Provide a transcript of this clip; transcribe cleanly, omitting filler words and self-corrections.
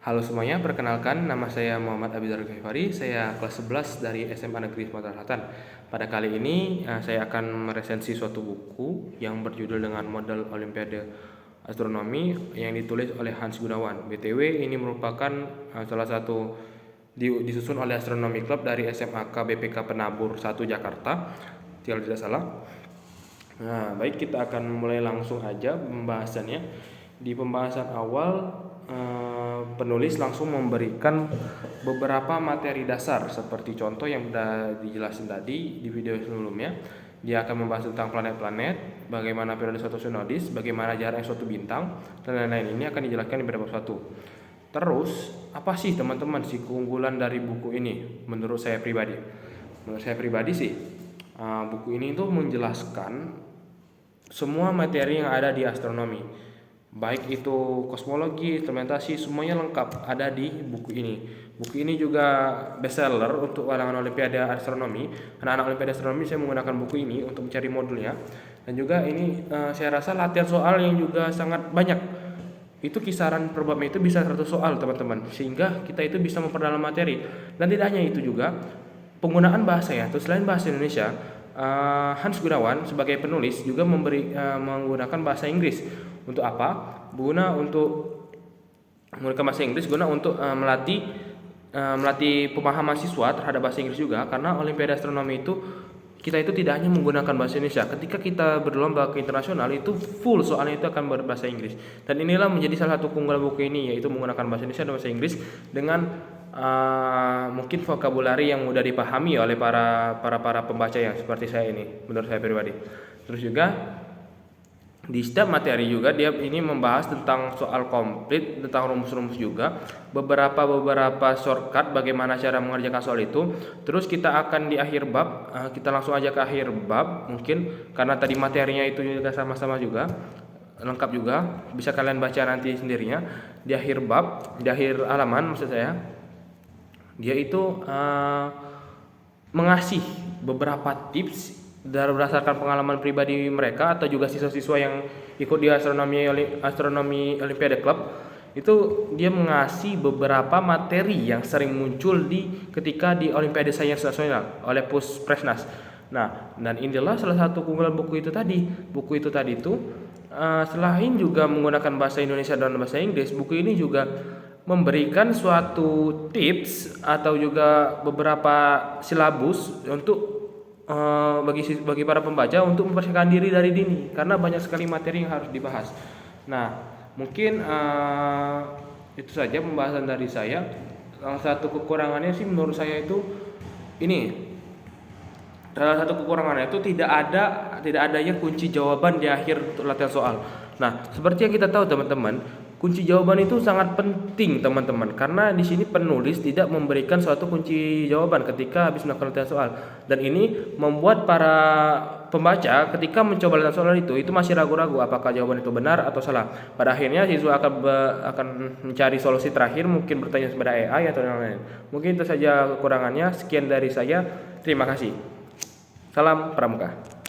Halo semuanya, perkenalkan nama saya Muhammad Abizar Ghifari. Saya kelas 11 dari SMA Negeri Sumatera Selatan. Pada kali ini saya akan meresensi suatu buku yang berjudul dengan model Olimpiade Astronomi yang ditulis oleh Hans Gunawan. BTW ini merupakan salah satu disusun oleh Astronomi Club dari SMAK BPK Penabur 1 Jakarta, kalau tidak salah. Nah, baik, kita akan mulai langsung aja pembahasannya. Di pembahasan awal penulis langsung memberikan beberapa materi dasar seperti contoh yang sudah dijelasin tadi di video sebelumnya. Dia akan membahas tentang planet-planet, bagaimana periode suatu zodiak, bagaimana jaraknya suatu bintang, dan lain-lain. Ini akan dijelaskan di bab 1. Terus, apa sih teman-teman sih keunggulan dari buku ini menurut saya pribadi? Menurut saya pribadi sih, buku ini tuh menjelaskan semua materi yang ada di astronomi, baik itu kosmologi, instrumentasi, semuanya lengkap ada di buku ini. Buku ini juga bestseller untuk kalangan Olimpiade Astronomi. Anak-anak Olimpiade Astronomi saya menggunakan buku ini untuk mencari modulnya. Dan juga ini saya rasa latihan soal yang juga sangat banyak. Itu kisaran per babnya itu bisa 100 soal teman-teman, sehingga kita itu bisa memperdalam materi. Dan tidak hanya itu juga, penggunaan bahasanya, terus selain bahasa Indonesia, Hans Gunawan sebagai penulis juga menggunakan bahasa Inggris. Untuk apa? Untuk menggunakan bahasa Inggris untuk melatih pemahaman siswa terhadap bahasa Inggris juga, karena Olimpiade Astronomi itu kita itu tidak hanya menggunakan bahasa Indonesia. Ketika kita berlomba ke internasional itu full soalnya itu akan berbahasa Inggris. Dan inilah menjadi salah satu keunggulan buku ini, yaitu menggunakan bahasa Indonesia dan bahasa Inggris dengan mungkin vokabulari yang mudah dipahami oleh para pembaca yang seperti saya ini, menurut saya pribadi. Terus juga di setiap materi juga dia ini membahas tentang soal komplit, tentang rumus-rumus juga, beberapa shortcut bagaimana cara mengerjakan soal itu. Terus kita akan di akhir bab, kita langsung aja ke akhir bab mungkin, karena tadi materinya itu juga sama-sama juga lengkap juga, bisa kalian baca nanti sendirinya. Di akhir bab, di akhir halaman maksud saya, dia itu mengasih beberapa tips berdasarkan pengalaman pribadi mereka atau juga siswa-siswa yang ikut di astronomi Olimpiade Club. Itu dia mengasih beberapa materi yang sering muncul ketika di Olimpiade Sains Nasional oleh Puspresnas. Nah, dan inilah salah satu keunggulan buku itu tadi. Buku itu tadi itu selain juga menggunakan bahasa Indonesia dan bahasa Inggris, buku ini juga memberikan suatu tips atau juga beberapa silabus untuk bagi para pembaca untuk mempersiapkan diri dari dini, karena banyak sekali materi yang harus dibahas. Nah, mungkin itu saja pembahasan dari saya. Salah satu kekurangannya sih menurut saya itu ini. Salah satu kekurangannya itu tidak adanya kunci jawaban di akhir latihan soal. Nah, seperti yang kita tahu teman-teman, kunci jawaban itu sangat penting teman-teman, karena di sini penulis tidak memberikan suatu kunci jawaban ketika habis melakukan latihan soal. Dan ini membuat para pembaca ketika mencoba latihan soal itu masih ragu-ragu apakah jawaban itu benar atau salah. Pada akhirnya siswa akan mencari solusi terakhir, mungkin bertanya kepada AI atau yang lain. Mungkin itu saja kekurangannya. Sekian dari saya. Terima kasih. Salam Pramuka.